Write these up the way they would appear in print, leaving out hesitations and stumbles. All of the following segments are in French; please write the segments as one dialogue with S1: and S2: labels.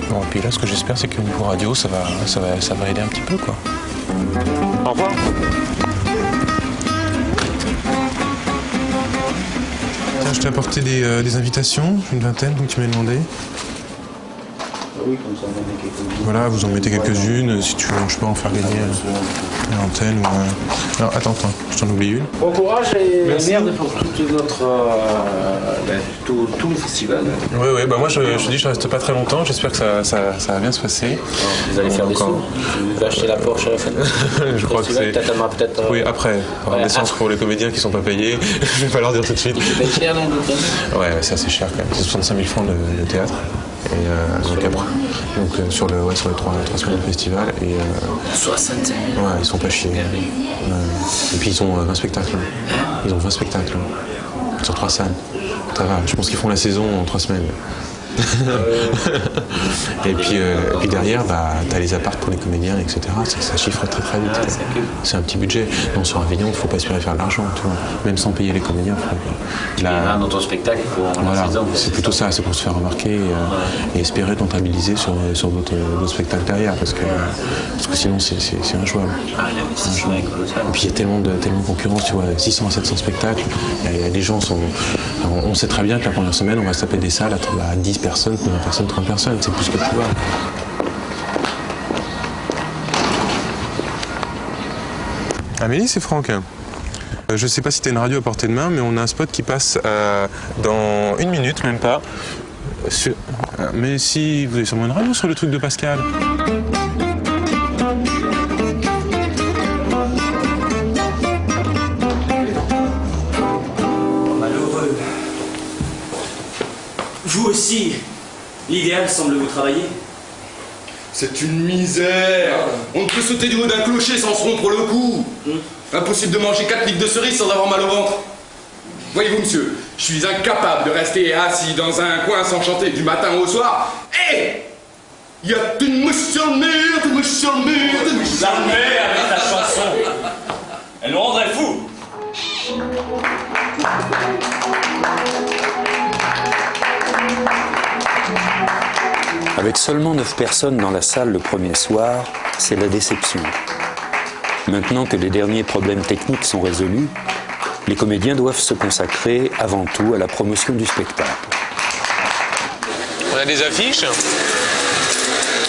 S1: Bon, et puis là, ce que j'espère, c'est qu'au niveau radio, ça va aider un petit peu, quoi. Au revoir. Tiens, je t'ai apporté des invitations, une vingtaine, comme tu m'as demandé.
S2: Oui, comme ça, on en met quelques-unes.
S1: Voilà, vous en mettez quelques-unes, si tu veux, je peux en faire gagner une antenne ou un... Alors, attends, je t'en oublie une.
S2: Bon courage et merde pour tout notre... tout le festival.
S1: Oui, bah moi je dis je reste pas très longtemps, j'espère que ça va bien se passer.
S2: Vous allez faire des sous. Vous allez acheter la Porsche à la fin.
S1: Je crois que c'est...
S2: Peut-être...
S1: Oui, après, l'essence pour les comédiens qui sont pas payés, je vais pas leur dire tout de suite.
S2: C'est pas cher, non?
S1: Ouais, c'est assez cher quand même, c'est 65 000 francs de théâtre. Et donc après, sur les 3 semaines de festival. Et,
S2: 65 000.
S1: Ouais, ils sont pas chiés. Et puis ils ont 20 spectacles. Ils ont 20 spectacles sur 3 salles. Ça va, je pense qu'ils font la saison en 3 semaines. Et puis derrière, t'as les apparts pour les comédiens, etc. Ça chiffre très très vite. C'est un petit budget. Non, sur Avignon, il ne faut pas espérer faire de l'argent, tu vois. Même sans payer les comédiens.
S2: Là, dans ton spectacle, il faut en
S1: voilà, c'est plutôt ça, c'est pour se faire remarquer et espérer rentabiliser sur d'autres spectacles derrière, parce que sinon c'est injouable. Et puis il y a tellement de concurrence, tu vois, 600 à 700 spectacles. Les gens sont... On sait très bien que la première semaine, on va se taper des salles à 10 personnes, 20 personnes, 30 personnes, c'est plus que pouvoir. Amélie, c'est Franck. Je sais pas si tu as une radio à portée de main, mais on a un spot qui passe dans 1 minute, même pas. Mais si, vous avez sûrement une radio sur le truc de Pascal.
S3: Malheureux. Vous aussi, l'idéal semble vous travailler.
S4: C'est une misère. On ne peut sauter du haut d'un clocher sans se rompre le cou. Impossible de manger 4 livres de cerises sans avoir mal au ventre. Voyez-vous, monsieur, je suis incapable de rester assis dans un coin sans chanter du matin au soir. Hé! Il y a une mouche sur le mur, une mouche sur le mur, une mouche sur le mur.
S3: L'armée avec ta chanson. Elle nous rendrait fous.
S5: Avec seulement 9 personnes dans la salle le premier soir, c'est la déception. Maintenant que les derniers problèmes techniques sont résolus, les comédiens doivent se consacrer avant tout à la promotion du spectacle.
S1: On a des affiches.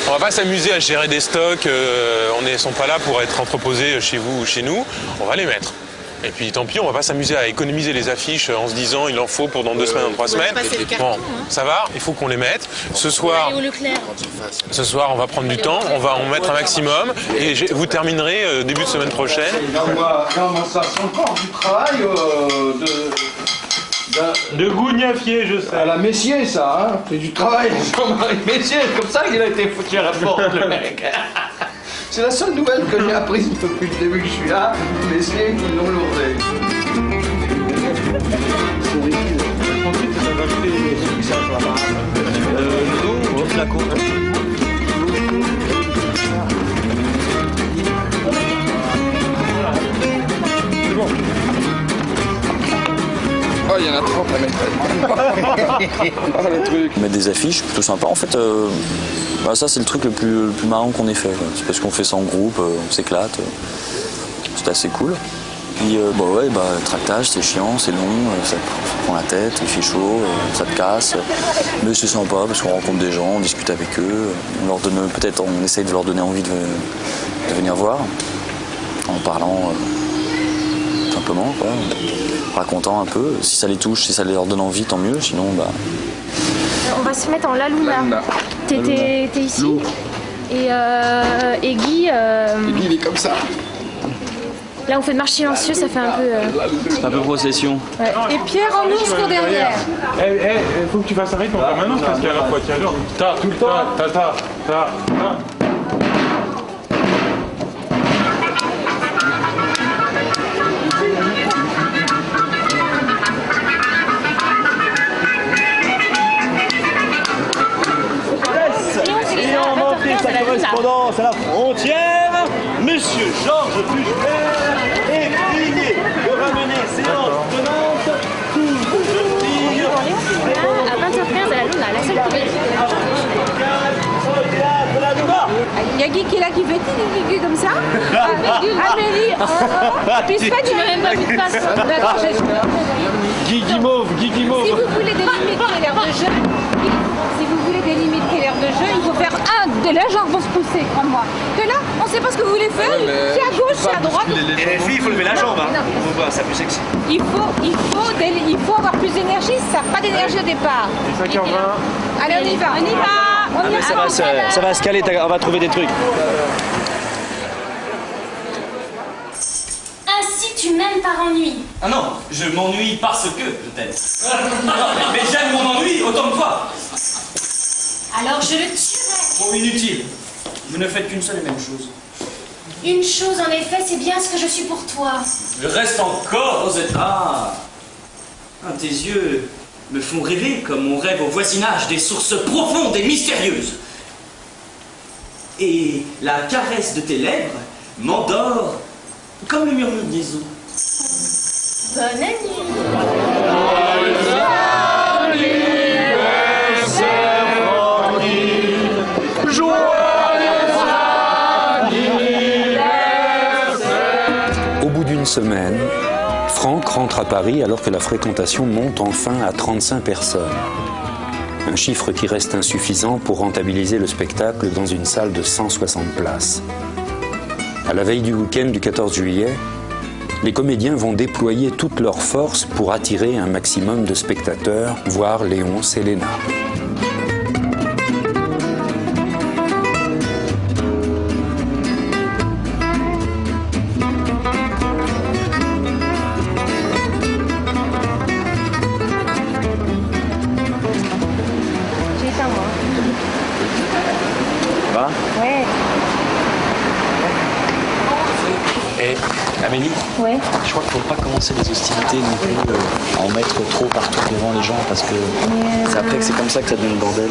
S1: On va pas s'amuser à gérer des stocks, on ne sont pas là pour être entreposés chez vous ou chez nous, on va les mettre. Et puis tant pis, on va pas s'amuser à économiser les affiches en se disant il en faut pour dans 2 semaines, dans 3 semaines. Bon, ça va, il faut qu'on les mette. Ce soir, on va prendre du temps, on va en mettre un maximum et vous terminerez début de semaine prochaine.
S4: Non, ça c'est encore du travail
S6: de gougnafier, je sais.
S4: à la Messier, ça, hein. C'est du travail de Jean-Marie Messier, c'est comme ça qu'il a été foutu à la porte, le mec. C'est la seule nouvelle que j'ai apprise depuis le début que je suis là, Messier qui l'ont lourdé.
S6: Ensuite, ça va acheter les sur la barre. Le dos, du flacon. C'est bon.
S4: Oh, il y en a 30 à mettre. Oh, le truc.
S5: Mettre des affiches, plutôt sympa. En fait, ça c'est le truc le plus marrant qu'on ait fait. C'est parce qu'on fait ça en groupe, on s'éclate. C'est assez cool. Puis tractage, c'est chiant, c'est long, ça prend la tête, il fait chaud, ça te casse. Mais c'est sympa parce qu'on rencontre des gens, on discute avec eux, on essaye de leur donner envie de venir voir, en parlant simplement, quoi, racontant un peu. Si ça les touche, si ça leur donne envie, tant mieux, sinon
S7: On va se mettre en La Luna. T'es ici.
S4: Lou.
S7: Et Guy...
S4: Il est comme ça.
S7: Là, on fait de marche silencieuse, ça fait un peu...
S5: c'est un peu procession.
S7: Ouais. Et Pierre en ours derrière.
S6: Faut que tu fasses un rythme en permanence parce qu'à la fois tu adores. Tout le temps. Ta.
S7: Sa
S3: correspondance à la frontière, Monsieur Georges Puchebert est prié de ramener séance tenante toutes les jeunes filles.
S7: À 20h15 à la Luna, la seule comédie.
S8: a Guy qui est là qui fait comme ça. Amélie, puis Sven, il n'a même pas vu de face. D'accord,
S3: Guy Guimauve.
S8: Si vous voulez délimiter l'air de jeu, il faut faire de là, gens vont se pousser, crois-moi. De là, on ne sait pas ce que vous voulez faire. C'est à gauche, c'est à droite.
S3: Et les filles, il faut lever la jambe. Hein. On voit, c'est plus sexy.
S8: Il faut avoir plus d'énergie. Ça n'a pas d'énergie au départ.
S6: 5h20.
S8: Allez, on y va.
S3: Ça va se caler, on va trouver des trucs.
S9: Ainsi tu m'aimes par ennui.
S10: Ah non, je m'ennuie parce que je t'aime. Mais j'aime mon ennui autant que toi.
S9: Alors je le tuerai.
S10: Bon, inutile. Vous ne faites qu'une seule et même chose.
S9: Une chose en effet, c'est bien ce que je suis pour toi.
S10: Je reste encore aux états. Tes yeux me font rêver comme on rêve au voisinage des sources profondes et mystérieuses. Et la caresse de tes lèvres m'endort comme le murmure des eaux.
S9: Bonne nuit.
S11: Au bout d'une semaine, Franck rentre à Paris alors que la fréquentation monte enfin à 35 personnes. Un chiffre qui reste insuffisant pour rentabiliser le spectacle dans une salle de 160 places. À la veille du week-end du 14 juillet, les comédiens vont déployer toutes leurs forces pour attirer un maximum de spectateurs, voir Léonce et Léna.
S7: J'ai éteint moi.
S3: Va.
S7: Ouais.
S12: Et Amélie,
S7: Ouais.
S12: je crois qu'il ne faut pas commencer les hostilités non plus à en mettre trop partout devant les gens parce que c'est après que c'est comme ça que ça devient le bordel.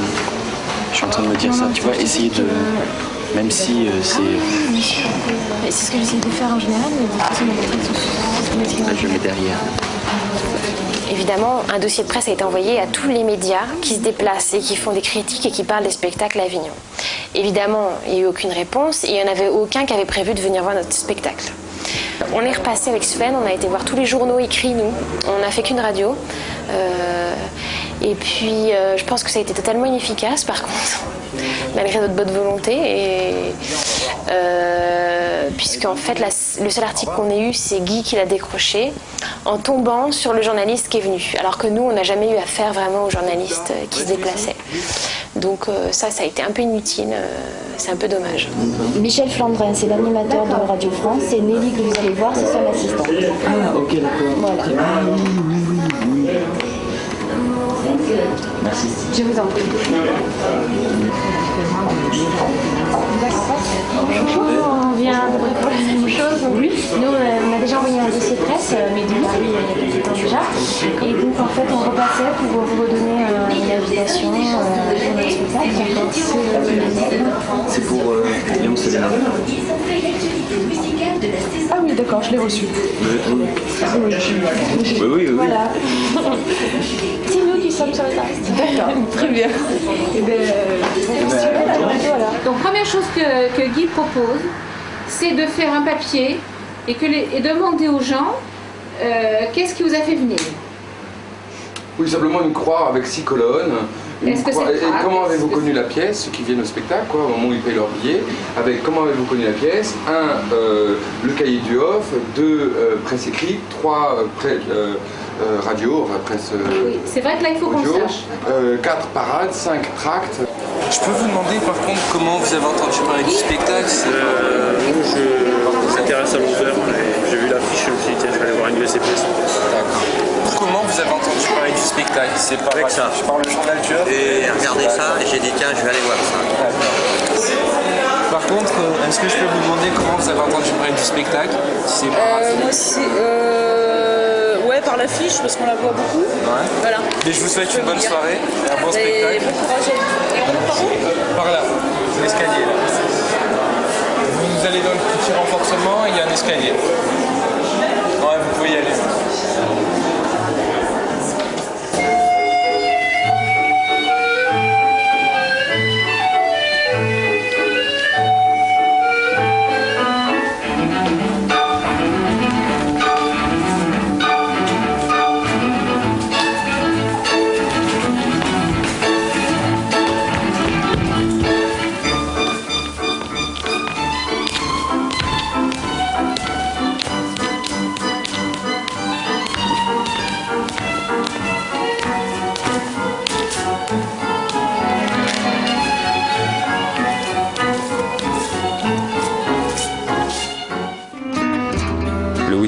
S12: Je suis en train de me dire ça, tu vois, essayer de... Même si c'est...
S7: C'est ce que j'essaie de faire en général, mais de toute façon,
S12: Là, je mets derrière.
S13: Évidemment, un dossier de presse a été envoyé à tous les médias qui se déplacent et qui font des critiques et qui parlent des spectacles à Avignon. Évidemment, il n'y a eu aucune réponse et il n'y en avait aucun qui avait prévu de venir voir notre spectacle. On est repassé avec Sven, on a été voir tous les journaux écrits, nous. On n'a fait qu'une radio. Et puis, je pense que ça a été totalement inefficace, par contre, malgré notre bonne volonté. Puisqu'en fait, le seul article qu'on ait eu, c'est Guy qui l'a décroché en tombant sur le journaliste qui est venu. Alors que nous, on n'a jamais eu affaire vraiment aux journalistes qui se déplaçaient. Donc ça a été un peu inutile, c'est un peu dommage.
S7: Michel Flandrin, c'est l'animateur de Radio France, et Nelly que vous allez voir, c'est son assistant.
S2: Ah, ok, d'accord.
S7: Voilà.
S2: Merci.
S7: Je vous en prie. Bonjour, on vient à peu près pour la même chose. Donc, nous, on a déjà envoyé un dossier de presse, mais il y a quelques temps déjà. Et donc, en fait, on repassait pour vous redonner une invitation pour notre spectacle.
S12: C'est pour Léon Céline.
S7: Ah oui, d'accord, je l'ai reçu.
S12: Oui.
S7: Voilà. C'est nous qui sommes sur le texte. D'accord, très bien. Et voilà.
S8: Donc première chose que Guy propose, c'est de faire un papier et demander aux gens qu'est-ce qui vous a fait venir.
S4: Oui, simplement une croix avec 6 colonnes.
S8: Est-ce que c'est
S4: Et comment avez-vous connu la pièce, ceux qui viennent au spectacle, quoi, au moment où ils payent leur billet, avec comment avez-vous connu la pièce, 1, le cahier du off, 2, presse écrite, 3, radio, enfin presse
S8: oui, c'est vrai que là il faut qu'on sache.
S4: 4, parade, 5, tracts.
S14: Je peux vous demander par contre comment vous avez entendu parler du spectacle?
S6: Je m'intéresse à l'auteur, j'ai vu l'affiche, je me suis dit tiens, je vais aller voir une de ses pièces.
S14: D'accord. Comment vous avez entendu parler du spectacle? C'est par
S6: avec ça.
S14: Par le journal du Off?
S15: Et regardez ça et j'ai dit tiens, je vais aller voir ça.
S14: Par contre, est-ce que je peux vous demander comment vous avez entendu parler du spectacle? Si c'est par
S16: moi aussi, ouais, par l'affiche parce qu'on la voit beaucoup.
S14: Ouais.
S16: Voilà.
S14: Et je vous souhaite une bonne soirée, un bon spectacle.
S16: Bon courage. Et on part où?
S14: Par là, l'escalier là. Vous allez dans le petit renforcement et il y a un escalier. Ouais, vous pouvez y aller.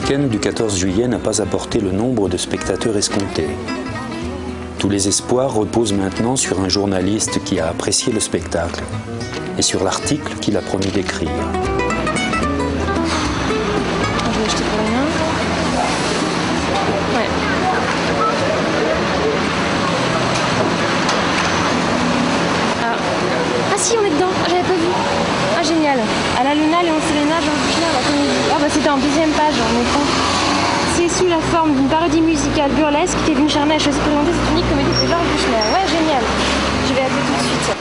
S11: week-end du 14 juillet n'a pas apporté le nombre de spectateurs escomptés. Tous les espoirs reposent maintenant sur un journaliste qui a apprécié le spectacle et sur l'article qu'il a promis d'écrire.
S13: Je vais acheter pour rien. Ouais. Ah si, on est dedans. Ah, j'avais pas vu. Ah génial. À la Luna, Léon Selena, Georges Buchner, la comédie. Ah bah c'était en deuxième page, en effet. C'est sous la forme d'une parodie musicale burlesque qu'Evelyne Charnay a choisi de présenter cette unique comédie de Georges Buchner. Ouais, génial. Je vais appeler tout de suite.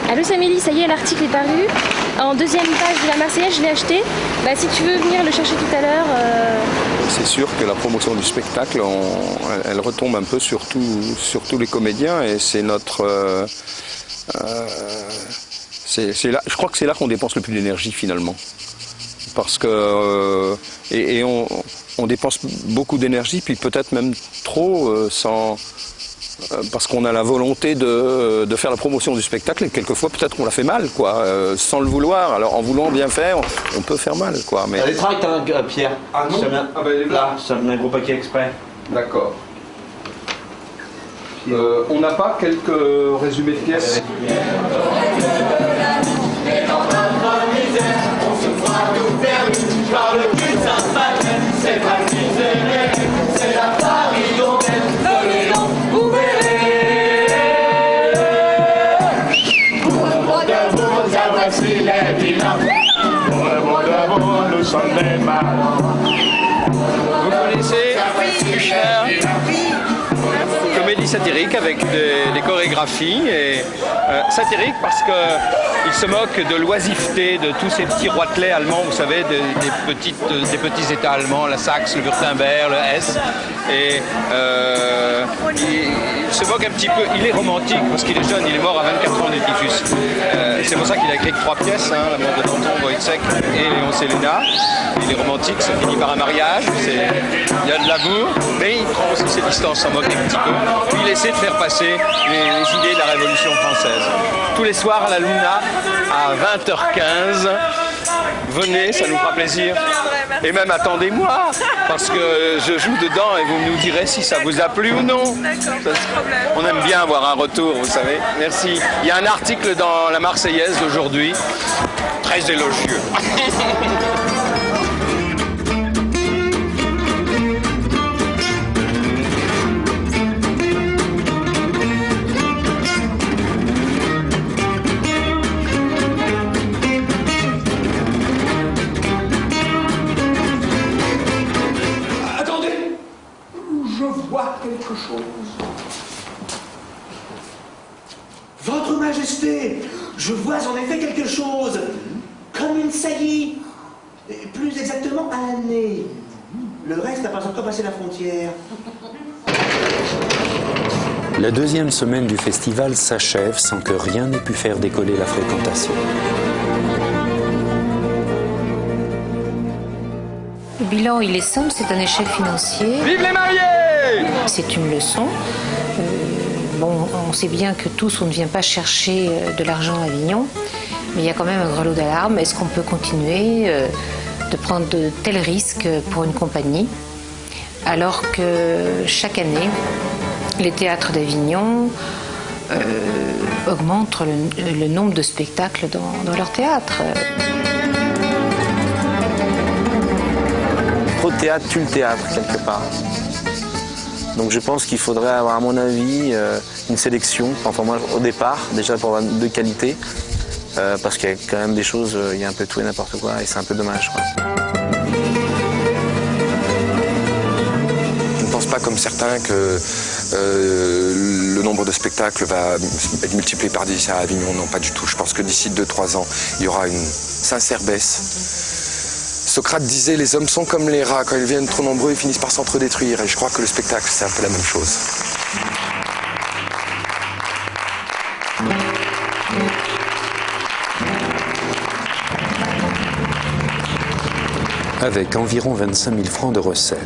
S13: Allô Samélie, ça y est, l'article est paru. En deuxième page de la Marseillaise, je l'ai acheté. Bah, si tu veux venir le chercher tout à l'heure.
S17: C'est sûr que la promotion du spectacle, elle retombe un peu sur tous les comédiens et c'est notre... là, je crois que c'est là qu'on dépense le plus d'énergie finalement. Parce que... on dépense beaucoup d'énergie, puis peut-être même trop, parce qu'on a la volonté de faire la promotion du spectacle et quelquefois peut-être qu'on la fait mal, quoi, sans le vouloir. Alors en voulant bien faire, on peut faire mal, quoi. Mais...
S3: Les tracts, hein, Pierre.
S17: Ah non,
S3: là, ça venait un gros paquet exprès.
S17: D'accord. On n'a pas quelques résumés de pièces?
S18: Par le putain de paquet, c'est pas miséré, c'est la farillonnaise de Léon Bouvet. Pour le bon d'amour, ça voici les vilains. Pour le bon d'amour, nous sommes des marrons.
S14: Vous connaissez Buchner? Comédie satirique avec des chorégraphies et satirique parce qu'il se moque de l'oisiveté de tous ces petits roitelets allemands, vous savez, des petits États allemands, la Saxe, le Württemberg, le Hesse. Et il se moque un petit peu, il est romantique parce qu'il est jeune, il est mort à 24 ans du typhus. C'est pour ça qu'il a écrit que 3 pièces, hein, La mort de Danton, Wojciech et Léon Selena. Il est romantique, ça finit par un mariage, il y a de l'amour, mais il prend aussi ses distances, s'en moque un petit peu. Puis il essaie de faire passer les idées de la Révolution française. Tous les soirs à la Luna, à 20h15, venez, ça nous fera plaisir. Et même attendez-moi, parce que je joue dedans et vous nous direz si ça vous a plu ou non. On aime bien avoir un retour, vous savez. Merci. Il y a un article dans la Marseillaise d'aujourd'hui, très élogieux.
S18: Quelque chose. Votre Majesté, je vois en effet quelque chose, comme une saillie, plus exactement un nez. Le reste n'a pas encore passé la frontière.
S11: La deuxième semaine du festival s'achève sans que rien n'ait pu faire décoller la fréquentation.
S19: Le bilan, il est simple, c'est un échec financier.
S14: Vive les mariés!
S19: C'est une leçon. Bon, on sait bien que tous, on ne vient pas chercher de l'argent à Avignon, mais il y a quand même un grelot d'alarme. Est-ce qu'on peut continuer de prendre de tels risques pour une compagnie, alors que chaque année, les théâtres d'Avignon augmentent le nombre de spectacles dans leur théâtre.
S12: Trop de théâtre tue le théâtre, quelque part. Donc je pense qu'il faudrait avoir, à mon avis, une sélection, enfin moi au départ, déjà pour avoir de qualité, parce qu'il y a quand même des choses, il y a un peu tout et n'importe quoi, et c'est un peu dommage, quoi.
S20: Je ne pense pas comme certains que le nombre de spectacles va être multiplié par 10 à Avignon, non pas du tout. Je pense que d'ici 2-3 ans, il y aura une sincère baisse. Socrate disait « les hommes sont comme les rats, quand ils viennent trop nombreux, ils finissent par s'entre-détruire ». Et je crois que le spectacle, c'est un peu la même chose.
S11: Avec environ 25 000 francs de recettes,